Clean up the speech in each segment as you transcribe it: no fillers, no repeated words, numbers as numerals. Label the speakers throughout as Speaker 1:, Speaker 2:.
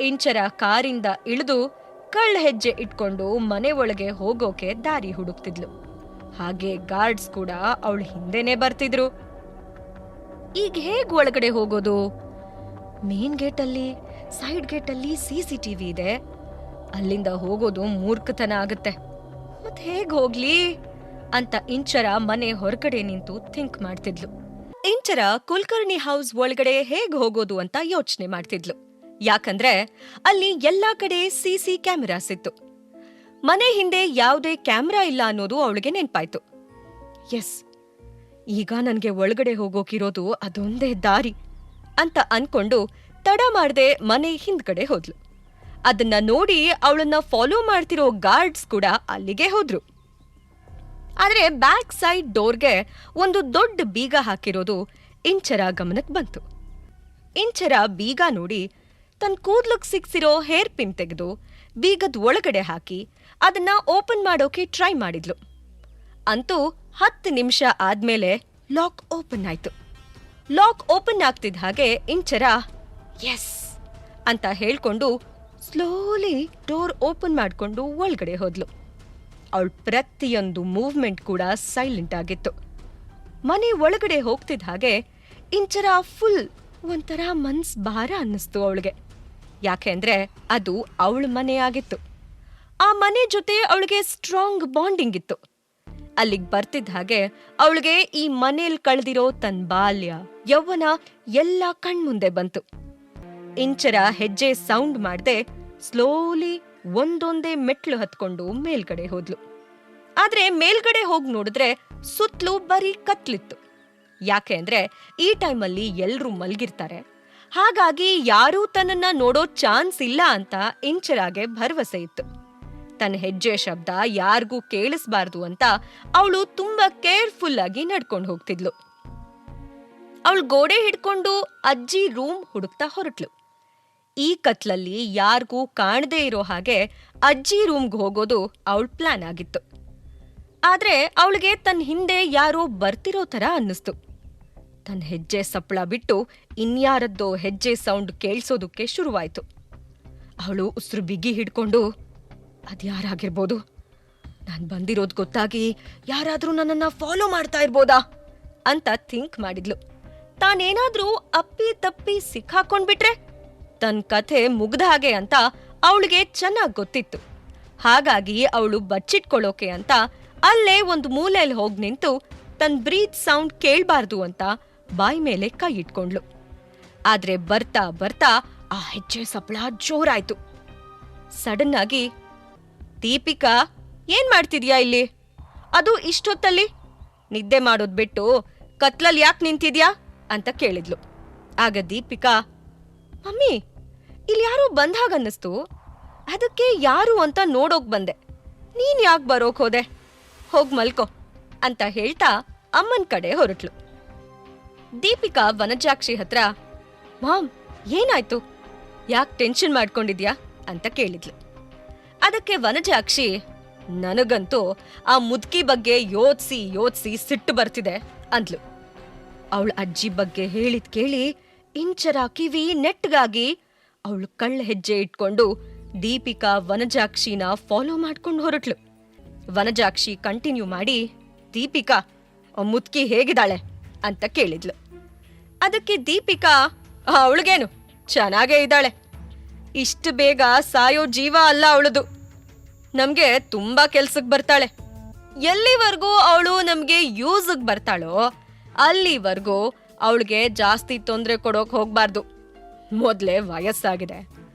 Speaker 1: ಇಂಚರ ಕಾರಿಂದ ಇಳಿದು ಕಳ್ಳ ಹೆಜ್ಜೆ ಇಟ್ಕೊಂಡು ಮನೆ ಒಳಗೆ ಹೋಗೋಕೆ ದಾರಿ ಹುಡುಕ್ತಿದ್ಲು. ಹಾಗೆ ಗಾರ್ಡ್ಸ್ ಕೂಡ ಅವಳ ಹಿಂದೆನೆ ಬರ್ತಿದ್ರು. ಈಗ ಹೇಗ್ ಒಳಗಡೆ ಹೋಗೋದು? ಮೇನ್ ಗೇಟಲ್ಲಿ, ಸೈಡ್ ಗೇಟಲ್ಲಿ CCTV ಇದೆ. ಅಲ್ಲಿಂದ ಹೋಗೋದು ಮೂರ್ಖತನ ಆಗತ್ತೆ. ಮತ್ ಹೇಗ್ ಹೋಗ್ಲಿ ಅಂತ ಇಂಚರ ಮನೆ ಹೊರಗಡೆ ನಿಂತು ಥಿಂಕ್ ಮಾಡ್ತಿದ್ಲು. ಇಂಚರ ಕುಲಕರ್ಣಿ ಹೌಸ್ ಒಳಗಡೆ ಹೇಗ್ ಹೋಗೋದು ಅಂತ ಯೋಚನೆ ಮಾಡ್ತಿದ್ಲು. ಯಾಕಂದ್ರೆ ಅಲ್ಲಿ ಎಲ್ಲಾ ಕಡೆ CC ಕ್ಯಾಮೆರಾಸ್ ಇತ್ತು. ಮನೆ ಹಿಂದೆ ಯಾವುದೇ ಕ್ಯಾಮೆರಾ ಇಲ್ಲ ಅನ್ನೋದು ಅವಳಿಗೆ ನೆನ್ಪಾಯ್ತು. ಎಸ್, ಈಗ ನನ್ಗೆ ಒಳಗಡೆ ಹೋಗೋಕಿರೋದು ಅದೊಂದೇ ದಾರಿ ಅಂತ ಅನ್ಕೊಂಡು ತಡ ಮಾಡದೆ ಮನೆ ಹಿಂದ್ಗಡೆ ಹೋದ್ಲು. ಅದನ್ನ ನೋಡಿ ಅವಳನ್ನ ಫಾಲೋ ಮಾಡ್ತಿರೋ ಗಾರ್ಡ್ಸ್ ಕೂಡ ಅಲ್ಲಿಗೆ ಹೋದ್ರು. ಆದ್ರೆ ಬ್ಯಾಕ್ ಸೈಡ್ ಡೋರ್ಗೆ ಒಂದು ದೊಡ್ಡ ಬೀಗ ಹಾಕಿರೋದು ಇಂಚರ ಗಮನಕ್ಕೆ ಬಂತು. ಇಂಚರ ಬೀಗ ನೋಡಿ ತನ್ನ ಕೂದ್ಲುಗ್ ಸಿಕ್ಸಿರೋ ಹೇರ್ ಪಿನ್ ತೆಗೆದು ಬೀಗದ ಒಳಗಡೆ ಹಾಕಿ ಅದನ್ನ ಓಪನ್ ಮಾಡೋಕೆ ಟ್ರೈ ಮಾಡಿದ್ಲು. ಅಂತೂ 10 ನಿಮಿಷ ಆದ್ಮೇಲೆ ಲಾಕ್ ಓಪನ್ ಆಯ್ತು. ಲಾಕ್ ಓಪನ್ ಆಗ್ತಿದ್ದ ಹಾಗೆ ಇಂಚರ ಎಸ್ ಅಂತ ಹೇಳ್ಕೊಂಡು ಸ್ಲೋಲಿ ಡೋರ್ ಓಪನ್ ಮಾಡ್ಕೊಂಡು ಒಳಗಡೆ ಹೋದ್ಲು. ಅವಳ ಪ್ರತಿಯೊಂದು ಮೂವ್ಮೆಂಟ್ ಕೂಡ ಸೈಲೆಂಟ್ ಆಗಿತ್ತು. ಮನೆ ಒಳಗಡೆ ಹೋಗ್ತಿದ್ದ ಹಾಗೆ ಇಂಚರ ಫುಲ್ ಒಂಥರ ಮನ್ಸ್ ಭಾರ ಅನ್ನಿಸ್ತು ಅವಳಿಗೆ. ಯಾಕೆಂದ್ರೆ ಅದು ಅವಳ ಮನೆ ಆಗಿತ್ತು. ಆ ಮನೆ ಜೊತೆ ಅವಳಿಗೆ ಸ್ಟ್ರಾಂಗ್ ಬಾಂಡಿಂಗ್ ಇತ್ತು. ಅಲ್ಲಿಗೆ ಬರ್ತಿದ್ದ ಹಾಗೆ ಅವಳಿಗೆ ಈ ಮನೇಲಿ ಕಳೆದಿರೋ ತನ್ನ ಬಾಲ್ಯ, ಯೌವನ ಎಲ್ಲ ಕಣ್ಮುಂದೆ ಬಂತು. ಇಂಚರ ಹೆಜ್ಜೆ ಸೌಂಡ್ ಮಾಡ್ದೆ ಸ್ಲೋಲಿ ಒಂದೊಂದೇ ಮೆಟ್ಲು ಹತ್ಕೊಂಡು ಮೇಲ್ಗಡೆ ಹೋದ್ಲು. ಆದ್ರೆ ಮೇಲ್ಗಡೆ ಹೋಗಿ ನೋಡಿದ್ರೆ ಸುತ್ತಲೂ ಬರೀ ಕತ್ಲಿತ್ತು. ಯಾಕೆ ಅಂದ್ರೆ ಈ ಟೈಮಲ್ಲಿ ಎಲ್ರೂ ಮಲ್ಗಿರ್ತಾರೆ. ಹಾಗಾಗಿ ಯಾರೂ ತನ್ನನ್ನ ನೋಡೋ ಚಾನ್ಸ್ ಇಲ್ಲ ಅಂತ ಇಂಚರಾಗೆ ಭರವಸೆ ಇತ್ತು. ತನ್ನ ಹೆಜ್ಜೆ ಶಬ್ದ ಯಾರಿಗೂ ಕೇಳಿಸ್ಬಾರ್ದು ಅಂತ ಅವಳು ತುಂಬಾ ಕೇರ್ಫುಲ್ ಆಗಿ ನಡ್ಕೊಂಡು ಹೋಗ್ತಿದ್ಲು. ಅವಳು ಗೋಡೆ ಹಿಡ್ಕೊಂಡು ಅಜ್ಜಿ ರೂಮ್ ಹುಡುಕ್ತಾ ಹೊರಟ್ಲು. ಈ ಕತ್ಲಲ್ಲಿ ಯಾರಿಗೂ ಕಾಣದೇ ಇರೋ ಹಾಗೆ ಅಜ್ಜಿ ರೂಮ್ಗೆ ಹೋಗೋದು ಅವಳ ಪ್ಲಾನ್ ಆಗಿತ್ತು. ಆದ್ರೆ ಅವಳಿಗೆ ತನ್ನ ಹಿಂದೆ ಯಾರೋ ಬರ್ತಿರೋ ತರ ಅನ್ನಿಸ್ತು. ತನ್ನ ಹೆಜ್ಜೆ ಸಪ್ಪಳ ಬಿಟ್ಟು ಇನ್ಯಾರದ್ದೋ ಹೆಜ್ಜೆ ಸೌಂಡ್ ಕೇಳಿಸೋದಕ್ಕೆ ಶುರುವಾಯ್ತು. ಅವಳು ಉಸಿರು ಬಿಗಿ ಹಿಡ್ಕೊಂಡು ಅದ್ಯಾರಾಗಿರ್ಬೋದು? ನಾನ್ ಬಂದಿರೋದು ಗೊತ್ತಾಗಿ ಯಾರಾದ್ರೂ ನನ್ನನ್ನ ಫಾಲೋ ಮಾಡ್ತಾ ಇರ್ಬೋದಾ ಅಂತ ಥಿಂಕ್ ಮಾಡಿದ್ಲು. ತಾನೇನಾದ್ರೂ ಅಪ್ಪಿ ತಪ್ಪಿ ಸಿಕ್ಕಾಕೊಂಡ್ಬಿಟ್ರೆ ತನ್ನ ಕಥೆ ಮುಗ್ದ ಹಾಗೆ ಅಂತ ಅವಳಿಗೆ ಚೆನ್ನಾಗ್ ಗೊತ್ತಿತ್ತು. ಹಾಗಾಗಿ ಅವಳು ಬಚ್ಚಿಟ್ಕೊಳ್ಳೋಕೆ ಅಂತ ಅಲ್ಲೇ ಒಂದು ಮೂಲೆಯಲ್ಲಿ ಹೋಗಿ ನಿಂತು ತನ್ನ ಬ್ರೀತ್ ಸೌಂಡ್ ಕೇಳ್ಬಾರ್ದು ಅಂತ ಬಾಯಿ ಮೇಲೆ ಕೈ ಇಟ್ಕೊಂಡ್ಲು. ಆದ್ರೆ ಬರ್ತಾ ಬರ್ತಾ ಆ ಹೆಜ್ಜೆ ಸಪ್ಪಳ ಜೋರಾಯ್ತು. ಸಡನ್ ಆಗಿ, ದೀಪಿಕಾ, ಏನ್ ಮಾಡ್ತಿದ್ಯಾ ಇಲ್ಲಿ? ಅದು ಇಷ್ಟೊತ್ತಲ್ಲಿ? ನಿದ್ದೆ ಮಾಡೋದ್ ಬಿಟ್ಟು ಕತ್ಲಲ್ಲಿ ಯಾಕೆ ನಿಂತಿದ್ಯಾ ಅಂತ ಕೇಳಿದ್ಲು. ಆಗ ದೀಪಿಕಾ, ಮಮ್ಮಿ, ಇಲ್ಲಿ ಯಾರೋ ಬಂದಾಗನ್ನಿಸ್ತು, ಅದಕ್ಕೆ ಯಾರು ಅಂತ ನೋಡೋಕ್ ಬಂದೆ. ನೀನ್ ಯಾಕೆ ಬರೋಕ್ ಹೋದೆ? ಹೋಗ್ ಮಲ್ಕೋ ಅಂತ ಹೇಳ್ತಾ ಅಮ್ಮನ್ ಕಡೆ ಹೊರಟ್ಲು. ದೀಪಿಕಾ ವನಜಾಕ್ಷಿ ಹತ್ರ, ಮಾಮ್, ಏನಾಯ್ತು? ಯಾಕೆ ಟೆನ್ಷನ್ ಮಾಡ್ಕೊಂಡಿದ್ಯಾ ಅಂತ ಕೇಳಿದ್ಲು. ಅದಕ್ಕೆ ವನಜಾಕ್ಷಿ, ನನಗಂತೂ ಆ ಮುದ್ಕಿ ಬಗ್ಗೆ ಯೋಚ್ಸಿ ಸಿಟ್ಟು ಬರ್ತಿದೆ ಅಂದ್ಲು. ಅವಳ ಅಜ್ಜಿ ಬಗ್ಗೆ ಹೇಳಿದ್ ಕೇಳಿ ಇಂಚರ ಕಿವಿ ನೆಟ್ಗಾಗಿ ಅವಳು ಕಳ್ಳ ಹೆಜ್ಜೆ ಇಟ್ಕೊಂಡು ದೀಪಿಕಾ ವನಜಾಕ್ಷಿನ ಫಾಲೋ ಮಾಡ್ಕೊಂಡು ಹೊರಟ್ಲು. ವನಜಾಕ್ಷಿ ಕಂಟಿನ್ಯೂ ಮಾಡಿ, ದೀಪಿಕಾ, ಮುದ್ಕಿ ಹೇಗಿದ್ದಾಳೆ ಅಂತ ಕೇಳಿದ್ಲು. ಅದಕ್ಕೆ ದೀಪಿಕಾ, ಅವಳಿಗೇನು, ಚೆನ್ನಾಗೇ ಇದ್ದಾಳೆ. ಇಷ್ಟು ಬೇಗ ಸಾಯೋ ಜೀವ ಅಲ್ಲ ಅವಳದು. ನಮ್ಗೆ ತುಂಬಾ ಕೆಲ್ಸಕ್ ಬರ್ತಾಳೆ. ಎಲ್ಲಿವರೆಗೂ ಅವಳು ನಮ್ಗೆ ಯೂಸ್ಗ್ ಬರ್ತಾಳೋ ಅಲ್ಲಿವರೆಗೂ ಅವಳಿಗೆ ಜಾಸ್ತಿ ತೊಂದರೆ ಕೊಡೋಕ್ ಹೋಗ್ಬಾರ್ದು. ಮೊದ್ಲೇ ವಯಸ್ಸಾಗಿದೆ,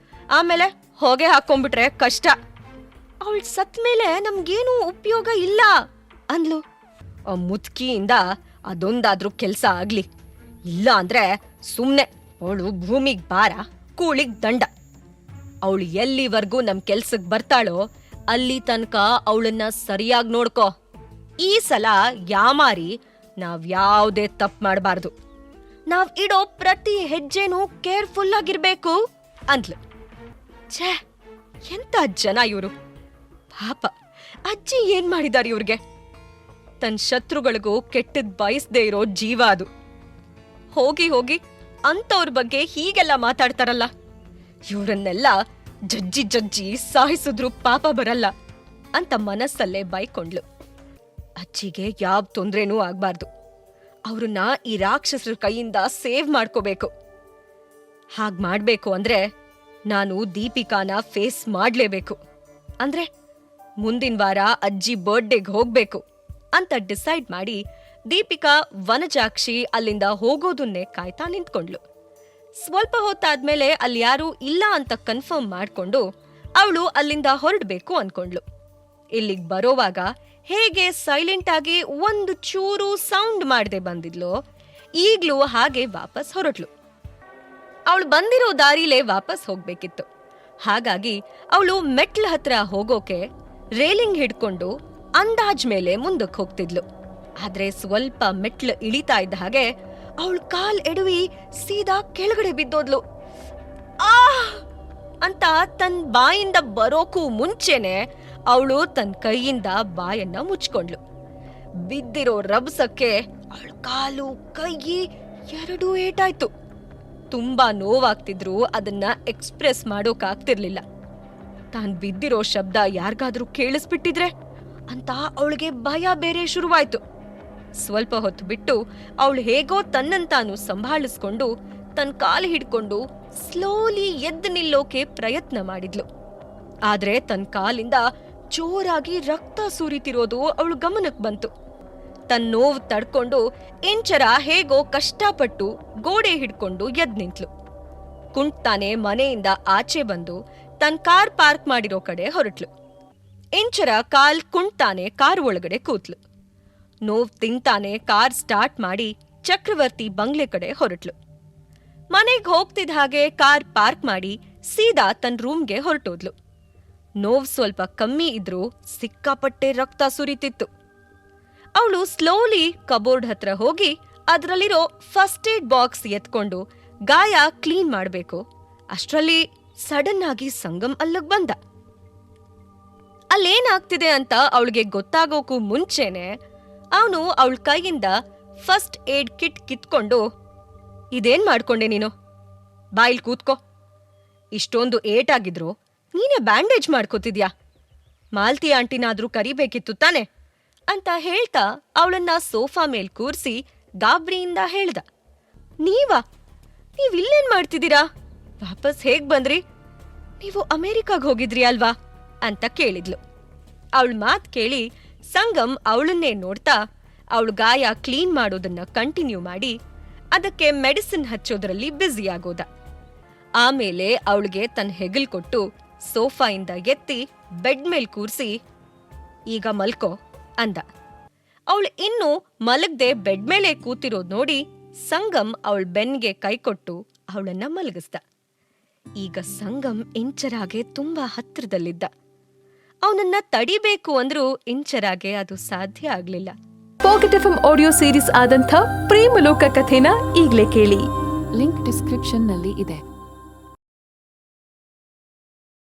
Speaker 1: ಆಮೇಲೆ ಹೊಗೆ ಹಾಕೊಂಡ್ಬಿಟ್ರೆ ಕಷ್ಟ. ಅವಳು ಸತ್ ಮೇಲೆ ನಮ್ಗೇನು ಉಪಯೋಗ ಇಲ್ಲ ಅಂದ್ಲು. ಆ ಮುದ್ಕಿಯಿಂದ ಅದೊಂದಾದ್ರೂ ಕೆಲ್ಸ ಆಗ್ಲಿ, ಇಲ್ಲ ಅಂದ್ರೆ ಸುಮ್ನೆ ಅವಳು ಭೂಮಿಗ್ ಭಾರ, ಕೂಳಿಗ್ ದಂಡ. ಅವಳು ಎಲ್ಲಿವರೆಗೂ ನಮ್ ಕೆಲ್ಸಕ್ ಬರ್ತಾಳೋ ಅಲ್ಲಿ ತನಕ ಅವಳನ್ನ ಸರಿಯಾಗಿ ನೋಡ್ಕೋ. ಈ ಸಲ ಯಾಮಾರಿ ನಾವ್ಯಾವ್ದೇ ತಪ್ಪು ಮಾಡಬಾರ್ದು. ನಾವ್ ಇಡೋ ಪ್ರತಿ ಹೆಜ್ಜೆನೂ ಕೇರ್ಫುಲ್ ಆಗಿರ್ಬೇಕು ಅಂದ್ಲು. ಛೇ, ಎಂತ ಜನ ಇವರು! ಪಾಪ ಅಜ್ಜಿ ಏನ್ ಮಾಡಿದಾರೆ ಇವ್ರಿಗೆ? ತನ್ನ ಶತ್ರುಗಳಿಗೂ ಕೆಟ್ಟದ್ ಬಯಸ್ದೇ ಇರೋ ಜೀವ ಅದು. ಹೋಗಿ ಹೋಗಿ ಅಂತವ್ರ ಬಗ್ಗೆ ಹೀಗೆಲ್ಲ ಮಾತಾಡ್ತಾರಲ್ಲ. ಇವರನ್ನೆಲ್ಲ ಜಜ್ಜಿ ಸಾಯಿಸಿದ್ರು ಪಾಪ ಬರಲ್ಲ ಅಂತ ಮನಸ್ಸಲ್ಲೇ ಬೈಕೊಂಡ್ಲು. ಅಜ್ಜಿಗೆ ಯಾವ ತೊಂದ್ರೆನೂ ಆಗ್ಬಾರ್ದು, ಅವ್ರನ್ನ ಈ ರಾಕ್ಷಸರ ಕೈಯಿಂದ ಸೇವ್ ಮಾಡ್ಕೋಬೇಕು. ಹಾಗ್ ಮಾಡ್ಬೇಕು ಅಂದ್ರೆ ನಾನು ದೀಪಿಕಾನ ಫೇಸ್ ಮಾಡ್ಲೇಬೇಕು. ಅಂದ್ರೆ ಮುಂದಿನ ವಾರ ಅಜ್ಜಿ ಬರ್ಡೇಗ್ ಹೋಗ್ಬೇಕು ಅಂತ ಡಿಸೈಡ್ ಮಾಡಿ ದೀಪಿಕಾ ವನಜಾಕ್ಷಿ ಅಲ್ಲಿಂದ ಹೋಗೋದನ್ನೇ ಕಾಯ್ತಾ ನಿಂತ್ಕೊಂಡ್ಲು. ಸ್ವಲ್ಪ ಹೊತ್ತಾದ್ಮೇಲೆ ಅಲ್ಲಿ ಯಾರೂ ಇಲ್ಲ ಅಂತ ಕನ್ಫರ್ಮ್ ಮಾಡ್ಕೊಂಡು ಅವಳು ಅಲ್ಲಿಂದ ಹೊರಡ್ಬೇಕು ಅನ್ಕೊಂಡ್ಲು. ಇಲ್ಲಿಗ್ ಬರೋವಾಗ ಹೇಗೆ ಸೈಲೆಂಟ್ ಆಗಿ ಒಂದು ಚೂರು ಸೌಂಡ್ ಮಾಡದೆ ಬಂದಿದ್ಲೋ ಈಗ್ಲೂ ಹಾಗೆ ವಾಪಸ್ ಹೊರಟ್ಲು. ಅವಳು ಬಂದಿರೋ ದಾರಿಲೇ ವಾಪಸ್ ಹೋಗ್ಬೇಕಿತ್ತು. ಹಾಗಾಗಿ ಅವಳು ಮೆಟ್ಲ ಹತ್ರ ಹೋಗೋಕೆ ರೇಲಿಂಗ್ ಹಿಡ್ಕೊಂಡು ಅಂದಾಜ್ ಮೇಲೆ ಮುಂದಕ್ಕೆ ಹೋಗ್ತಿದ್ಲು. ಆದ್ರೆ ಸ್ವಲ್ಪ ಮೆಟ್ಲು ಇಳಿತಾ ಇದ್ದ ಹಾಗೆ ಅವಳು ಕಾಲ್ ಎಡವಿ ಸೀದಾ ಕೆಳಗಡೆ ಬಿದ್ದೋದ್ಲು. ಆ ಅಂತ ತನ್ನ ಬಾಯಿಂದ ಬರೋಕೂ ಮುಂಚೆನೆ ಅವಳು ತನ್ನ ಕೈಯಿಂದ ಬಾಯನ್ನ ಮುಚ್ಕೊಂಡ್ಲು. ಬಿದ್ದಿರೋ ರಭಸಕ್ಕೆ ಅವಳ ಕಾಲು ಕೈ ಎರಡೂ ಏಟಾಯ್ತು. ತುಂಬಾ ನೋವಾಗ್ತಿದ್ರು ಅದನ್ನ ಎಕ್ಸ್ಪ್ರೆಸ್ ಮಾಡೋಕಾಗ್ತಿರ್ಲಿಲ್ಲ. ತಾನ್ ಬಿದ್ದಿರೋ ಶಬ್ದ ಯಾರಿಗಾದ್ರೂ ಕೇಳಿಸ್ಬಿಟ್ಟಿದ್ರೆ ಅಂತ ಅವಳಿಗೆ ಭಯ ಬೇರೆ ಶುರುವಾಯ್ತು. ಸ್ವಲ್ಪ ಹೊತ್ತು ಬಿಟ್ಟು ಅವಳು ಹೇಗೋ ತನ್ನಂತಾನು ಸಂಭಾಳಿಸ್ಕೊಂಡು ತನ್ನ ಕಾಲು ಹಿಡ್ಕೊಂಡು ಸ್ಲೋಲಿ ಎದ್ದು ನಿಲ್ಲೋಕೆ ಪ್ರಯತ್ನ ಮಾಡಿದ್ಲು. ಆದ್ರೆ ತನ್ನ ಕಾಲಿಂದ ಜೋರಾಗಿ ರಕ್ತ ಸುರಿತಿರೋದು ಅವಳು ಗಮನಕ್ಕೆ ಬಂತು. ತನ್ನ ನೋವು ತಡ್ಕೊಂಡು ಇಂಚರ ಹೇಗೋ ಕಷ್ಟಪಟ್ಟು ಗೋಡೆ ಹಿಡ್ಕೊಂಡು ಎದ್ ನಿಂತ್ಲು. ಕುಂಟ್ತಾನೆ ಮನೆಯಿಂದ ಆಚೆ ಬಂದು ತನ್ನ ಕಾರ್ ಪಾರ್ಕ್ ಮಾಡಿರೋ ಕಡೆ ಹೊರಟ್ಲು. ಇಂಚರ ಕಾಲ್ ಕುಂಟ್ತಾನೆ ಕಾರ್ ಒಳಗಡೆ ಕೂತ್ಲು. ನೋವ್ ತಿಂತಾನೆ ಕಾರ್ ಸ್ಟಾರ್ಟ್ ಮಾಡಿ ಚಕ್ರವರ್ತಿ ಬಂಗ್ಲೆ ಕಡೆ ಹೊರಟ್ಲು. ಮನೆಗ್ ಹೋಗ್ತಿದ್ದ ಹಾಗೆ ಕಾರ್ ಪಾರ್ಕ್ ಮಾಡಿ ಸೀದಾ ತನ್ನ ರೂಮ್ಗೆ ಹೊರಟೋದ್ಲು. ನೋವ್ ಸ್ವಲ್ಪ ಕಮ್ಮಿ ಇದ್ರೂ ಸಿಕ್ಕಾಪಟ್ಟೆ ರಕ್ತ ಸುರಿತಿತ್ತು. ಅವಳು ಸ್ಲೋಲಿ ಕಬೋರ್ಡ್ ಹತ್ರ ಹೋಗಿ ಅದರಲ್ಲಿರೋ ಫಸ್ಟ್ ಏಡ್ ಬಾಕ್ಸ್ ಎತ್ಕೊಂಡು ಗಾಯ ಕ್ಲೀನ್ ಮಾಡ್ಬೇಕು. ಅಷ್ಟ್ರಲ್ಲಿ ಸಡನ್ ಆಗಿ ಸಂಗಮ್ ಅಲ್ಲಿಗ್ ಬಂದ. ಅಲ್ಲೇನಾಗ್ತಿದೆ ಅಂತ ಅವಳಿಗೆ ಗೊತ್ತಾಗೋಕು ಮುಂಚೆನೆ ಅವನು ಅವಳ ಕೈಯಿಂದ ಫಸ್ಟ್ ಏಡ್ ಕಿಟ್ ಕಿತ್ಕೊಂಡು, ಇದೇನ್ ಮಾಡ್ಕೊಂಡೆ ನೀನು? ಬಾಯಿಲ್ ಕೂತ್ಕೋ. ಇಷ್ಟೊಂದು ಏಟಾಗಿದ್ರು ನೀನೇ ಬ್ಯಾಂಡೇಜ್ ಮಾಡ್ಕೋತಿದ್ಯಾ? ಮಾಲ್ತಿ ಆಂಟಿನಾದ್ರೂ ಕರಿಬೇಕಿತ್ತು ತಾನೆ ಅಂತ ಹೇಳ್ತಾ ಅವಳನ್ನ ಸೋಫಾ ಮೇಲ್ ಕೂರ್ಸಿ ಗಾಬ್ರಿಯಿಂದ ಹೇಳ್ದ. ನೀವಿಲ್ಲೇನ್ ಮಾಡ್ತಿದ್ದೀರಾ? ವಾಪಸ್ ಹೇಗ್ ಬಂದ್ರಿ? ನೀವು ಅಮೆರಿಕಾಗ್ ಹೋಗಿದ್ರಿ ಅಲ್ವಾ ಅಂತ ಕೇಳಿದ್ಲು. ಅವಳ ಮಾತ್ ಕೇಳಿ ಸಂಗಮ್ ಅವಳನ್ನೇ ನೋಡ್ತಾ ಅವಳು ಗಾಯ ಕ್ಲೀನ್ ಮಾಡೋದನ್ನ ಕಂಟಿನ್ಯೂ ಮಾಡಿ ಅದಕ್ಕೆ ಮೆಡಿಸಿನ್ ಹಚ್ಚೋದ್ರಲ್ಲಿ ಬ್ಯುಸಿ ಆಗೋದ. ಆಮೇಲೆ ಅವಳಿಗೆ ತನ್ನ ಹೆಗಲ್ ಕೊಟ್ಟು ಸೋಫಾಯಿಂದ ಎತ್ತಿ ಬೆಡ್ ಮೇಲ್ ಕೂರ್ಸಿ, ಈಗ ಮಲ್ಕೋ ಅಂದ. ಅವಳು ಇನ್ನೂ ಮಲಗದೆ ಬೆಡ್ ಮೇಲೆ ಕೂತಿರೋದ್ ನೋಡಿ ಸಂಗಮ್ ಅವಳ ಬೆನ್ಗೆ ಕೈ ಕೊಟ್ಟು ಅವಳನ್ನ ಮಲಗಿಸ್ದ. ಈಗ ಸಂಗಮ್ ಇಂಚರಾಗೆ ತುಂಬಾ ಹತ್ರದಲ್ಲಿದ್ದ. ಅವನನ್ನ ತಡಿಬೇಕು ಅಂದ್ರೂ ಇಂಚರಾಗೆ ಅದು ಸಾಧ್ಯ ಆಗ್ಲಿಲ್ಲ.
Speaker 2: ಪಾಕೆಟ್ ಎಫ್ಎಂ ಆಡಿಯೋ ಸೀರೀಸ್ ಆದಂಥ ಪ್ರೇಮಲೋಕ ಕಥೆನ ಈಗ್ಲೇ ಕೇಳಿ. ಲಿಂಕ್ ಡಿಸ್ಕ್ರಿಪ್ಷನ್ ನಲ್ಲಿ ಇದೆ.